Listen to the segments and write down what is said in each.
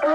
ஐயோ,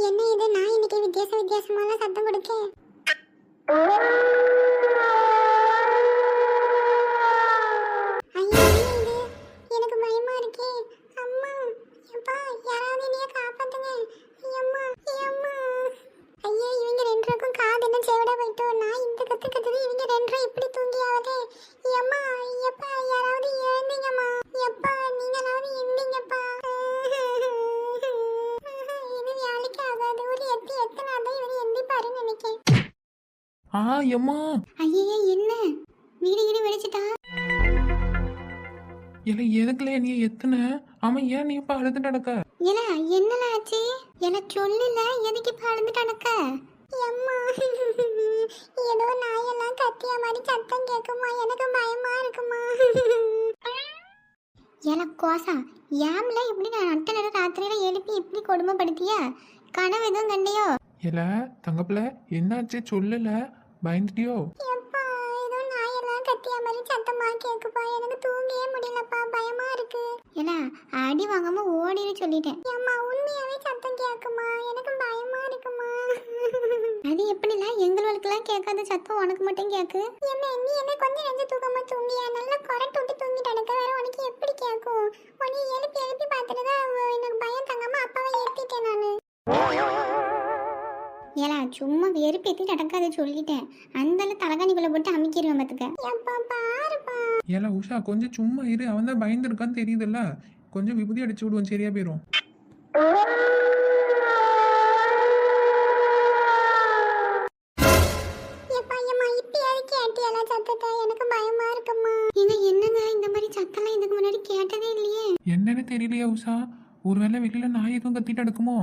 என்ன இது? நான் இன்னைக்கு வித்தியாசமான சத்தம் கொடுக்கேன். எம்மா ஐயே, என்ன வீடு வீடு வெடிச்சிட்டா? இல்லை எதுக்குல நீ எத்தனை? ஆமா, ஏன் நீ இப்ப அழுது நடக்க? இல்ல என்னல ஆச்சு? எனக்கு சொல்லல, எதுக்கு இப்ப அழுதுட்டு நடக்க? அம்மா, ஏதோ நாயெல்லாம் கத்திய மாதிரி சத்தம் கேட்குமா, எனக்கு பயமா இருக்குமா. எனக்கு கோசா ஏம்ல இப்படி நான் நட்ட நேர ராத்திரியில எழுப்பி இப்படி கொடுமைப்படுத்திய? கனவு எதுவும் கண்டியோ? இல்ல தங்கப்பில என்னாச்சு சொல்லல, பயந்துட்டியோ? எப்பா, ஏதோ நாயெல்லாம் கத்திய மாதிரி சத்தமா கேக்குப்பா, எனக்கு தூங்கவே முடியலப்பா, பயமா இருக்கு. ஏல அடி வாங்காம ஓடிரு சொல்லிட்டேன். அம்மா, உண்மையாவே சத்தம் கேக்குமா, எனக்கு பயமா இருக்குமா. அது எப்படில எங்களுக்கெல்லாம் கேட்காத சத்தம் உனக்கு மட்டும் கேக்கு? என்ன நீ என்ன கொஞ்சம் நெஞ்ச தூக்கமா தூங்கியா? நல்லா கொரட்டு விட்டு தூங்கிட்டு எனக்கு வேற உனக்கு எப்படி கேக்கும்? உன்னை எழுப்பி எழுப்பி பார்த்துட்டுதான் எனக்கு பயம் தங்காம அப்பாவை ஏத்திட்டேன் நானு. ஏலா சும்மா வெறுப்பேத்தி நடக்காத சொல்லிட்டேன். அந்த தலகாணிக்குள்ள போட்டு அமைக்கிடுவேன் பாத்துக்க. ஏல உஷா, கொஞ்சம் சும்மா இரு. அவன் தான் பயந்துருக்கான்னு தெரியுதுல்ல, கொஞ்சம் விபூதி அடிச்சு விடுவோம், சரியா போயிடும். என்னங்க இந்த மாதிரி சத்தம்லாம் இதுக்கு முன்னாடி கேட்டதே இல்லையே. என்னன்னு தெரியலையா உஷா, ஒருவேளை வெளியில நாய் எதுவும் கத்திட்டு எடுக்குமோ?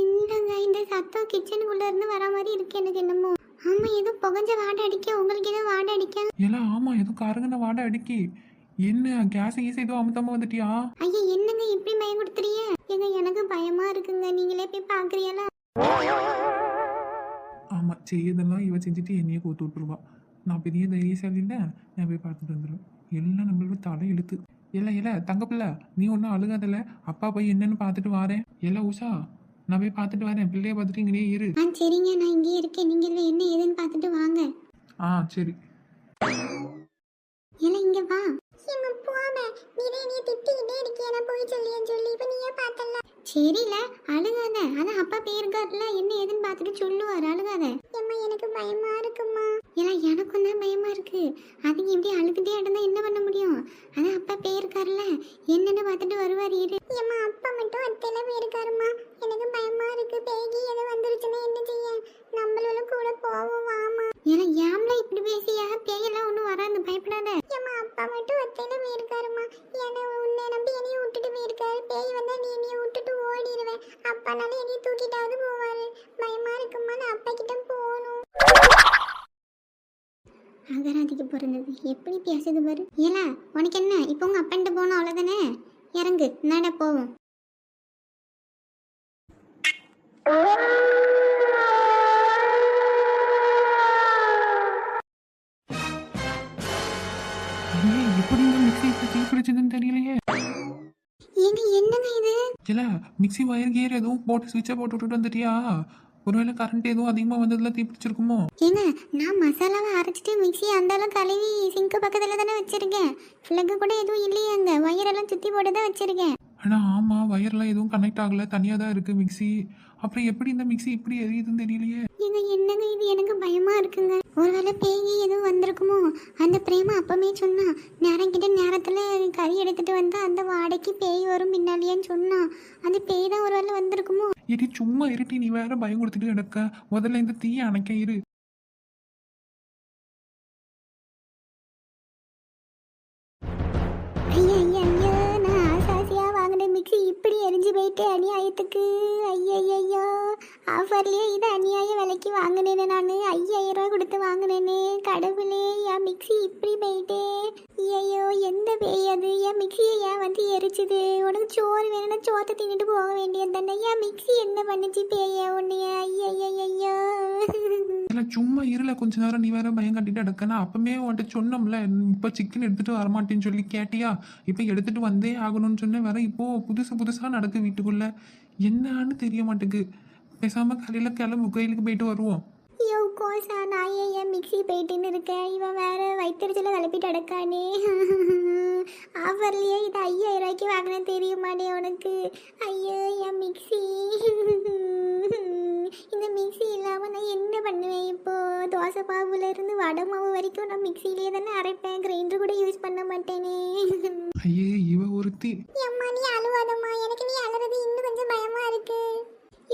இல்லங்க, இந்த சத்தம் கிச்சனுக்குள்ள இருந்து வர மாதிரி இருக்கு எனக்கு என்னமோ. ஆமா, ஏதோ புகஞ்ச வாடை அடிக்க. உங்களுக்கு ஏதோ வாடை அடிக்க? ஏல ஆமா, ஏதோ கருகுன வாடை அடிக்கி. என்ன கேஸ் ஈஸி ஏதோ அமுத்தாம வந்துட்டியா? ஐயா, என்னங்க இப்படி பயம் கொடுத்துறிய? ஏங்க எனக்கு பயமா இருக்குங்க, நீங்களே போய் பாக்குறீங்களா? ஆமா, செய்யதெல்லாம் இவ செஞ்சுட்டு என்னையே கூத்து விட்டுருவா. நான் பெரிய தைரியசாலி இல்லை, நான் போய் பார்த்துட்டு வந்துடும். எல்லாம் நம்மளோட தலை இழுத்து. இல்ல தங்கப்பில்ல, நீ ஒன்றும் அழுகாதல, அப்பா போய் என்னன்னு பார்த்துட்டு வாரேன். உஷா, நான் போய் பார்த்துட்டு வரேன். பிள்ளைய பார்த்துட்டு இங்கேயே இரு. சரிங்க, நான் இங்கேயே இருக்கேன். நீங்க என்ன ஏதுன்னு பார்த்துட்டு வாங்க. சரி. இங்க வா. சரில அழுகாத, அதான் அப்பா பேருக்காருல, என்ன ஏதுன்னு பார்த்துட்டு சொல்லுவாரு, அழுகாத. எனக்கு பயமா இருக்குமா. எனக்கும் தான் பயமா இருக்கு. அதுக்கு இப்படி அழுதுட்டே இருந்தா என்ன பண்ண முடியும்? அதான் அப்பா பேருக்காருல, என்னன்னு பார்த்துட்டு வருவாரு, இரு. அப்பா மட்டும் அத்தையில போயிருக்காருமா, எனக்கு பயமா இருக்கு. பேகி எது வந்துருச்சுன்னா என்ன செய்ய? நம்மளோட கூட போவோம், வாமா. ஏம்ல இப்படி பேசியா? பேயெல்லாம் ஒன்றும் வராது, பயப்படாத. அப்பா மட்டும் அத்தையில போயிருக்காருமா, உன்னை நம்பி என்னைய விட்டுட்டு போயிருக்காரு. பேய் வந்தா நீ என்னைய விட்டுட்டு ஓடிடுவேன். அப்பானால என்னைய தூக்கிட்டாவது போவாரு. பயமா இருக்குமா, நான் அப்பா கிட்ட போகணும். அகராதிக்கு பிறந்தது எப்படி பேசுது பாரு. ஏலா உனக்கு என்ன, இப்போ உங்க அப்பன்ட்டு போனோம் அவ்வளவுதானே? இறங்கு, நட போவோம். எப்படி இந்த மிக்ஸி இப்ப தீப்பிடிச்சதுன்னு தெரியலையே. என்னங்க இது? இல்ல மிக்ஸி வயர் கியர் எதுவும் போட்டு ஸ்விட்சை போட்டு விட்டுட்டு வந்துட்டியா? ஒருவேளை கரண்ட் எதுவும் அதிகமாக வந்ததுல தீப்பிடிச்சிருக்குமோ? ஏங்க, நான் மசாலாவை அரைச்சிட்டு மிக்ஸி அந்தாலும் கழுவி சிங்க் பக்கத்தில் தானே வச்சிருக்கேன். ஃப்ளக்கு கூட எதுவும் இல்லையே, அங்கே வயரெல்லாம் சுற்றி போட்டு தான் வச்சிருக்கேன். ஆனால் ஆமாம், வயர்லாம் எதுவும் கனெக்ட் ஆகலை, தனியாக தான் இருக்குது மிக்ஸி. அப்புறம் எப்படி இந்த மிக்ஸி இப்படி எரியுதுன்னு தெரியலையே. என்னங்க இது, எனக்கு பயமா இருக்குங்க. ஒருவேளை பேய் எதுவும் வந்திருக்குமோ? அந்த பிரேமா அப்பமே சொன்னா, நேரம் கிட்ட நேரத்துல கறி எடுத்துட்டு வந்தா அந்த வாடைக்கு பேய் வரும் பின்னாலேன்னு சொன்னா. அந்த பேய் தான் ஒருவேளை வந்திருக்குமோ? இடி சும்மா இருட்டி, நீ வேற பயம் கொடுத்துட்டு கிடக்க. முதல்ல இந்த தீயை அணைக்க இரு. ஐயோ, நான் ஆசாசியா வாங்கின மிக்ஸி இப்படி எரிஞ்சு போயிட்டு அநியாயத்துக்கு. ஐயோ, ஆஃபர்லயே இது அநியாய விலைக்கு வாங்கினேனே நான். 5000 ரூபா கொடுத்து வாங்கினேனே. கடவுளே, என் மிக்ஸி இப்படி போயிட்டே. ஐயோ, எந்த பேய் அது? என் மிக்ஸியை ஏன் வந்து பசிச்சிது. உனக்கு சோறு வேணும்னா சோத்தை தின்னுட்டு போக வேண்டியது தானே. ஏன் மிக்ஸி என்ன பண்ணுச்சு பேய உன்னைய? ஐயோ. இல்லை சும்மா இருல கொஞ்ச நேரம், நீ வேற பயம் கட்டிட்டு எடுக்கனா. அப்பமே உன்கிட்ட சொன்னோம்ல, இப்போ சிக்கன் எடுத்துட்டு வரமாட்டேன்னு சொல்லி கேட்டியா? இப்போ எடுத்துட்டு வந்தே ஆகணும்னு சொன்னேன். வேற இப்போ புதுசாக நடக்கு வீட்டுக்குள்ள. என்னான்னு தெரிய மாட்டேங்குது. பேசாம காலையில் கிளம்பு, கோயிலுக்கு போயிட்டு வருவோம். ஐயோ கோசா, நான் ஏன் மிக்ஸி போயிட்டுன்னு இருக்கேன். இவன் வேற வயிற்றுச்சல கிளப்பிட்டு அடக்கானே. ஆஃபர்லயே இது 5000 ரூபாய்க்கு வாங்கினா தெரியுமாடே உனக்கு? ஐயோ என் மிக்ஸி. இந்த மிக்ஸி இல்லாமல் நான் என்ன பண்ணுவேன் இப்போ? தோசை மாவுல இருந்து வடை மாவு வரைக்கும் நான் மிக்ஸிலேயே தானே அரைப்பேன். கிரைண்டர் கூட யூஸ் பண்ண மாட்டேனே. ஐயே இவ ஒருத்தி. அம்மா நீ அழுவாதம்மா, எனக்கு நீ அழுறது இன்னும் கொஞ்சம் பயமா இருக்கு.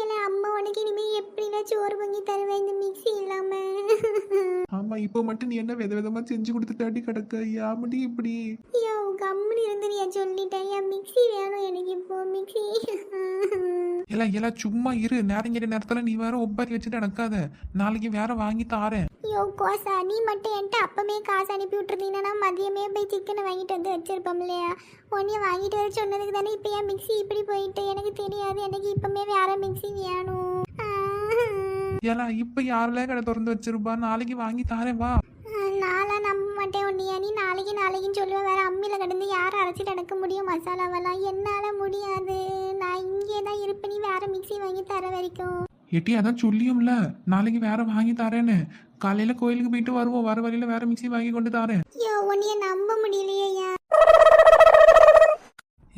ஏன்னா அம்மா உனக்கு இனிமே எப்படின்னா சோறு பொங்கி தருவேன் இந்த மிக்ஸி இல்லாம. ஆமா இப்போ மட்டும் நீ என்ன விதமா செஞ்சு கொடுத்துட்டாட்டி கிடக்க. யாமடி இப்படி? ஐயோ கம்முன்னு இருந்துறியா? சொல்லிட்டேன் என் மிக்ஸி வேணும் எனக்கு இப்போ. மிக்ஸி எல்லாம் சும்மா இரு. நேரங்கிற நேரத்துல நீ வேற ஒப்பாரி வச்சுட்டு நடக்காத. நாளைக்கு வேற வாங்கி தாரேன். ஐயோ கோசா, நீ மட்டும் என்கிட்ட அப்பமே காசு அனுப்பி விட்டுருந்தீங்கன்னா மதியமே போய் சிக்கனை வாங்கிட்டு வந்து வச்சிருப்போம் இல்லையா? உன்னைய வாங்கிட்டு வர சொன்னதுக்கு தானே இப்போ என் மிக்ஸி இப்படி போயிட்டு. எனக்கு தெரியாது, எனக்கு இப்பமே வேற மிக்ஸி வேணும். எல்லாம் இப்ப யாரெல்லாம் கடை திறந்து வச்சிருப்பா? நாளைக்கு வாங்கி தாரேன் வா. நாளா நம்ப மாட்டேன் உன்னையா. நீ நாளைக்குன்னு சொல்லுவேன். வேற அம்மியில கிடந்து யாரை அரைச்சிட்டு அடக்க முடியும் மசாலாவெல்லாம்? என்னால முடியாது. நான் இங்கே தான் இருப்பேன், நீ வேற மிக்ஸி வாங்கி தர வரைக்கும். எட்டி அதான் சொல்லியும்ல, நாளைக்கு வேற வாங்கி தாரேன்னு. காலையில கோயிலுக்கு போயிட்டு வருவோம். வர வழியில வேற மிக்ஸி வாங்கி கொண்டு தாரேன். ஐயோ உன்னைய நம்ப முடியலையா?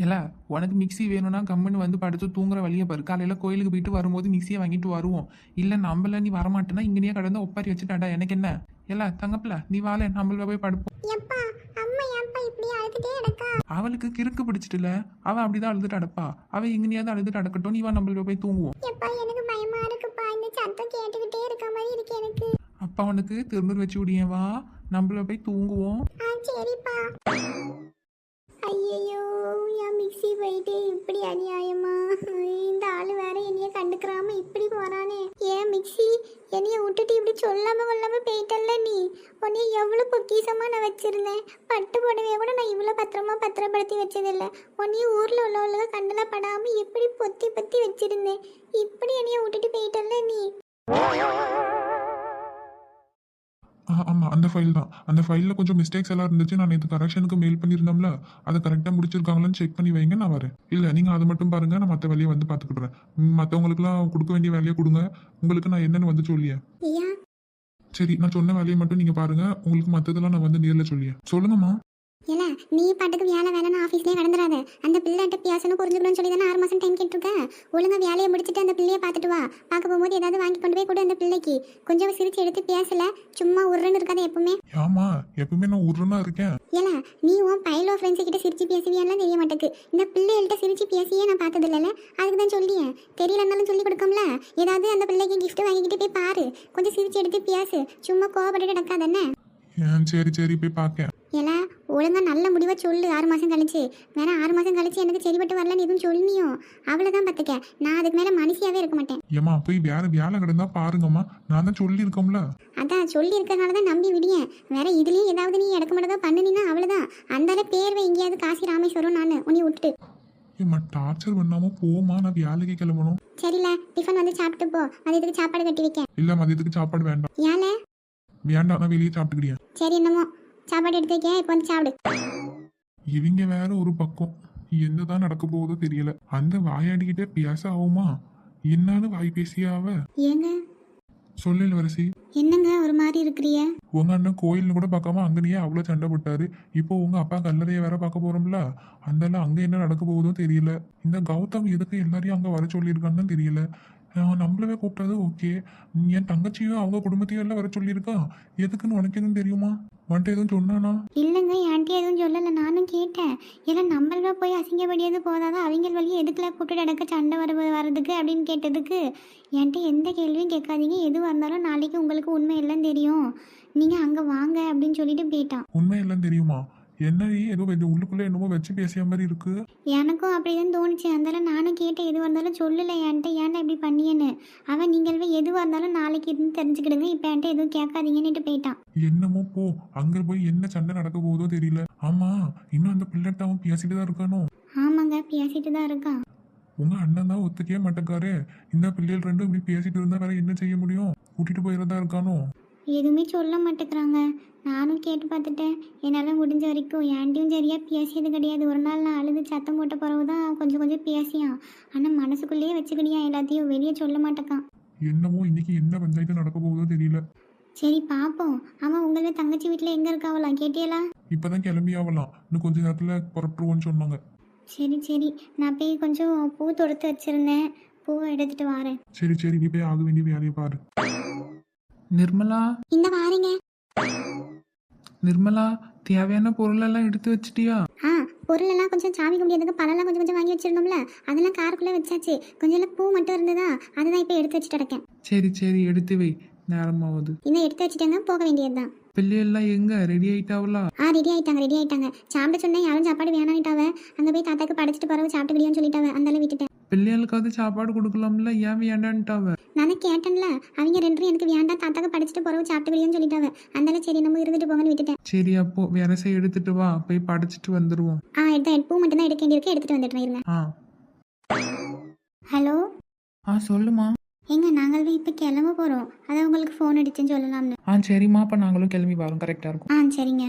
இல்ல உனக்கு மிக்ஸி வேணும்னா கம்முன்னு வந்து படுத்து தூங்குற வழியை பாரு. காலையில கோயிலுக்கு போயிட்டு வரும்போது மிக்ஸியை வாங்கிட்டு வருவோம். இல்ல நம்மள நீ வரமாட்டேன்னா இங்கேயே கடந்து ஒப்பாரி வச்சுட்டாடா. எனக்கு என்ன? இல்ல தங்கப்பில நீ வாழ, நம்மள போய் படுப்போம். எப்பா அம்மா ஏன்ப்பா இப்படி அழுதுட்டே அடக்கா? அவளுக்கு கிறுக்கு பிடிச்சிட்டுல, அவ அப்படிதான் அழுதுட்டு அடப்பா. அவ எங்கேயாவது அழுதுட்டு அடக்கட்டும், நீ வா நம்மள போய் தூங்குவோம். எப்பா எனக்கு பயமா இருக்குப்பா. இந்த சத்தம் கேட்டுக்கிட்டே இருக்க மாதிரி இருக்கு எனக்கு. அப்பா உனக்கு திருநூறு வச்சு விடியேன், வா நம்மள போய் தூங்குவோம். சரிப்பா. ஐயோ என் மிக்ஸி போயிட்டு இப்படி அநியாயமா? இந்த ஆளு வேற என்னைய கண்டுக்கிறாம இப்படி போறானே. ஏன் மிக்ஸி என்னைய விட்டுட்டு இப்படி சொல்லாம கொள்ளாம போயிட்டல்ல நீ? உன்னைய எவ்வளவு பொக்கிசமா நான் வச்சிருந்தேன். பட்டு புடவைய கூட நான் இவ்வளவு பத்திரப்படுத்தி வச்சதில்லை. உன்னைய ஊர்ல உள்ளவங்க கண்ணுல படாம எப்படி பொத்தி பொத்தி வச்சிருந்தேன். இப்படி என்னைய விட்டுட்டு போயிட்டல்ல நீ. ஆமாம் அந்த ஃபைல் தான். அந்த ஃபைலில் கொஞ்சம் மிஸ்டேக்ஸ் எல்லாம் இருந்துச்சு. நான் இது கரெக்ஷனுக்கு மெயில் பண்ணியிருந்தோம்ல, அதை கரெக்டாக முடிச்சிருக்காங்களான்னு செக் பண்ணி வைங்க, நான் வரேன். இல்லை நீங்கள் அதை மட்டும் பாருங்கள், நான் மற்ற வேலையை வந்து பார்த்துக்கிட்டுறேன். மற்றவங்களுக்குலாம் கொடுக்க வேண்டிய வேலையை கொடுங்க. உங்களுக்கு நான் என்னென்னு வந்து சொல்லியேன். சரி நான் சொன்ன வேலையை மட்டும் நீங்கள் பாருங்கள். உங்களுக்கு மற்றதெல்லாம் நான் வந்து நேரில் சொல்லியேன். சொல்லுங்கம்மா. இல்ல நீ பாட்டுக்கு வேலைன்னு ஆஃபீஸ்லேயே கடந்துடாத. அந்த பிள்ளைகிட்ட பேசணும் புரிஞ்சுக்கணும்னு சொல்லி தானே 6 மாதம் டைம் கேட்டிருக்க. ஒழுங்கா வேலையை முடிச்சுட்டு அந்த பிள்ளையை பார்த்துட்டு வா. பார்க்க போகும்போது ஏதாவது வாங்கி கொண்டு போய் கூட அந்த பிள்ளைக்கு கொஞ்சம் சிரிச்சு எடுத்து பேசல. சும்மா உருன்னு இருக்காது எப்பவுமே. ஆமா எப்பவுமே நான் உருன்னா இருக்கேன். ஏல நீ உன் பைலோ ஃப்ரெண்ட்ஸ் கிட்ட சிரிச்சு பேசுவியாலாம் தெரிய மாட்டேக்கு. இந்த பிள்ளைகள்கிட்ட சிரிச்சு பேசியே நான் பார்த்தது இல்லைல்ல. அதுக்கு தான் சொல்லியேன். தெரியலன்னாலும் சொல்லி கொடுக்கோம்ல. ஏதாவது அந்த பிள்ளைக்கு கிஃப்ட் வாங்கிக்கிட்டு போய் பாரு. கொஞ்சம் சிரிச்சு எடுத்து பேசு. சும்மா கோவப்பட்டு நடக்காதானே. சரி போய் பார்க்க. ஏல ஒழுங்கா நல்ல முடிவை சொல்லு. 6 மாதம் கழிச்சு வேற 6 மாதம் கழிச்சு எனக்கு சரிப்பட்டு வரலன்னு எதுவும் சொல்லியோ அவ்வளோதான் பார்த்துக்க. நான் அதுக்கு மேலே மனுஷியாவே இருக்க மாட்டேன். ஏமா போய் வேற வேலை கிடந்தா பாருங்கம்மா. நான் தான் சொல்லியிருக்கோம்ல. அதான் சொல்லி இருக்கனால தான் நம்பி விடியேன். வேற இதுலயும் ஏதாவது நீ இடக்க மாட்டதா பண்ணினா அவ்வளோதான். அந்தால பேர்வை எங்கேயாவது காசி ராமேஸ்வரம் நான் உன்னை விட்டுட்டு. ஏம்மா டார்ச்சர் பண்ணாம போமா, நான் வேலைக்கு கிளம்பணும். சரில டிஃபன் வந்து சாப்பிட்டு போ. மதியத்துக்கு சாப்பாடு கட்டி வைக்க. இல்ல மதியத்துக்கு சாப்பாடு வேண்டாம். ஏல வேண்டாம் நான் வெளியே சாப்பிட்டுக்கிறியா. சரி என்னமோ சாப்பாடு எடுத்து வைக்க. இப்போ வந்து சாப்பிடு. இவங்க வேற ஒரு பக்கம் என்னதான் நடக்க போகுதோ தெரியல. அந்த வாயாடிக்கிட்டே பேச ஆகுமா? என்னன்னு வாய் பேசியாவ. ஏங்க சொல்லல வரிசி. என்னங்க ஒரு மாதிரி இருக்கிறிய? உங்க அண்ணன் கோயில்னு கூட பார்க்காம அங்கனையே அவ்வளோ சண்டை போட்டாரு. இப்போ உங்க அப்பா கல்லறையை வேற பார்க்க போறோம்ல. அந்தால அங்க என்ன நடக்க போகுதோ தெரியல. இந்த கௌதம் எதுக்கு எல்லாரையும் அங்க வர சொல்லியிருக்கான்னு தெரியல. நம்மளவே கூப்பிட்டது ஓகே. என் தங்கச்சியும் அவங்க குடும்பத்தையும் எல்லாம் வர சொல்லியிருக்கான். எதுக்குன்னு உனக்கு எதுவும் தெரியுமா? வந்துட்டு எதுவும் சொன்னானா? இல்லைங்க ஆண்டி எதுவும் சொல்லலை. நானும் கேட்டேன். ஏன்னா நம்மள போய் அசிங்கப்படியாது போதாதான் அவங்க வழியே எதுக்குல கூப்பிட்டு நடக்க சண்டை வர்றதுக்கு அப்படின்னு கேட்டதுக்கு என்கிட்ட எந்த கேள்வியும் கேட்காதீங்க. எதுவாக இருந்தாலும் நாளைக்கு உங்களுக்கு உண்மை எல்லாம் தெரியும். நீங்கள் அங்கே வாங்க அப்படின்னு சொல்லிட்டு போயிட்டான். உண்மை எல்லாம் தெரியுமா? என்னடி ஏதோ உள்ளுக்குள்ள என்னமோ வச்சு பேசிய மாதிரி இருக்கு. எனக்கும் அப்படிதான் தோணுச்சு. அதனால நானும் கேட்டேன். எதுவாக இருந்தாலும் சொல்லலை என்கிட்ட. ஏன்டா இப்படி பண்ணியேன்னு. அவன் நீங்களே எதுவாக இருந்தாலும் நாளைக்கு இதுன்னு தெரிஞ்சுக்கிடுங்க. இப்போ என்கிட்ட எதுவும் கேட்காதீங்கன்னுட்டு போயிட்டான். என்னமோ போ. அங்க போய் என்ன சண்டை நடக்க போகுதோ தெரியல. ஆமா இன்னும் அந்த பிள்ளைகிட்ட அவன் பேசிட்டு தான் இருக்கானோ? ஆமாம் ஒத்துக்குவாங்க, பேசிட்டு தான் இருக்கான். உங்க அண்ணன் தான் ஒத்துக்கவே மாட்டேக்காரு. இந்த பிள்ளைகள் ரெண்டும் இப்படி பேசிட்டு இருந்தா வேற என்ன செய்ய முடியும்? கூட்டிட்டு போயிடறதா இருக்கானோ? எதுவுமே சொல்ல மாட்டேங்கிறாங்க. நானும் கேட்டு பார்த்துட்டேன். என்னால் முடிஞ்ச வரைக்கும் ஏன்டியும் சரியாக பேசியது கிடையாது. ஒரு நாள் நான் அழுது சத்தம் போட்ட பிறகு தான் கொஞ்சம் கொஞ்சம் பேசியான். ஆனால் மனசுக்குள்ளேயே வச்சுக்கிடியா, எல்லாத்தையும் வெளியே சொல்ல மாட்டேக்கான். என்னமோ இன்னைக்கு என்ன பஞ்சாயத்து நடக்க போகுதோ தெரியல. சரி பார்ப்போம். ஆமாம், உங்களோட தங்கச்சி வீட்டில் எங்கே இருக்காவலாம் கேட்டியலா? இப்பதான் கிளம்பி ஆகலாம். இன்னும் கொஞ்ச நேரத்துல புறப்பட்டுருவோன்னு சொன்னாங்க. சரி சரி, நான் போய் கொஞ்சம் பூ தொடுத்து வச்சுருந்தேன், பூவை எடுத்துகிட்டு வரேன். சரி சரி, நீ போய் ஆக வேண்டிய வேலையை பாரு. நிர்மலா, இந்த வாரேங்க. நிர்மலா, தேவையான பொருள் எல்லாம் எடுத்து வச்சிட்டியா? ஆ, பொருளெல்லாம் கொஞ்சம் சாமி கும்பிடியதுக்கு பழம்லாம் கொஞ்சம் கொஞ்சம் வாங்கி வச்சிருந்தோம்ல, அதெல்லாம் காருக்குள்ளே வச்சாச்சு. கொஞ்சம் எல்லாம் பூ மட்டும் இருந்ததா, அதுதான் இப்போ எடுத்து வச்சுட்டு இருக்கேன். சரி சரி, எடுத்து வை, நேரமாவது. இன்னும் எடுத்து வச்சுட்டேங்க, போக வேண்டியது தான். பிள்ளையெல்லாம் எங்க ரெடி ஆயிட்டாவளா? ரெடி ஆயிட்டாங்க ரெடி ஆயிட்டாங்க. சாப்பிட சொன்னேன், யாரும் சாப்பாடு வேணான்ட்டாவ. அங்கே போய் தாத்தாக்கு படைச்சிட்டு பிறகு சாப்பிட்டுக்கிடியோன்னு சொல்லிட்டாவ, அந்தால விட்டுட்டேன். பிள்ளைகளுக்காவது சாப்பாடு கொடுக்கலாம்ல, ஏன் வேண்டான்ட்டாவ? நானே கேட்டேன்ல, அவங்க ரெண்டும் எனக்கு வேண்டாம், தாத்தாக்கு படிச்சுட்டு பிறகு சாப்பிட்டுக்கிடியோன்னு சொல்லிட்டாவ. அந்தால சரி நம்ம இருந்துட்டு போங்கன்னு விட்டுட்டேன். சரி, அப்போ விரசை எடுத்துட்டு வா, போய் படைச்சிட்டு வந்துருவோம். எடுத்தேன், பூ மட்டும் தான் எடுக்க வேண்டியிருக்கு, எடுத்துட்டு வந்துட்டுறேன் இருங்க. ஆ ஹலோ, சொல்லுமா. எங்க நாங்கள் இப்போ கிளம்ப போகிறோம், அதான் உங்களுக்கு ஃபோன் அடிச்சேன்னு சொல்லலாம்னு. சரிம்மா, அப்போ நாங்களும் கிளம்பி வரோம், கரெக்டாக இருக்கும். சரிங்க.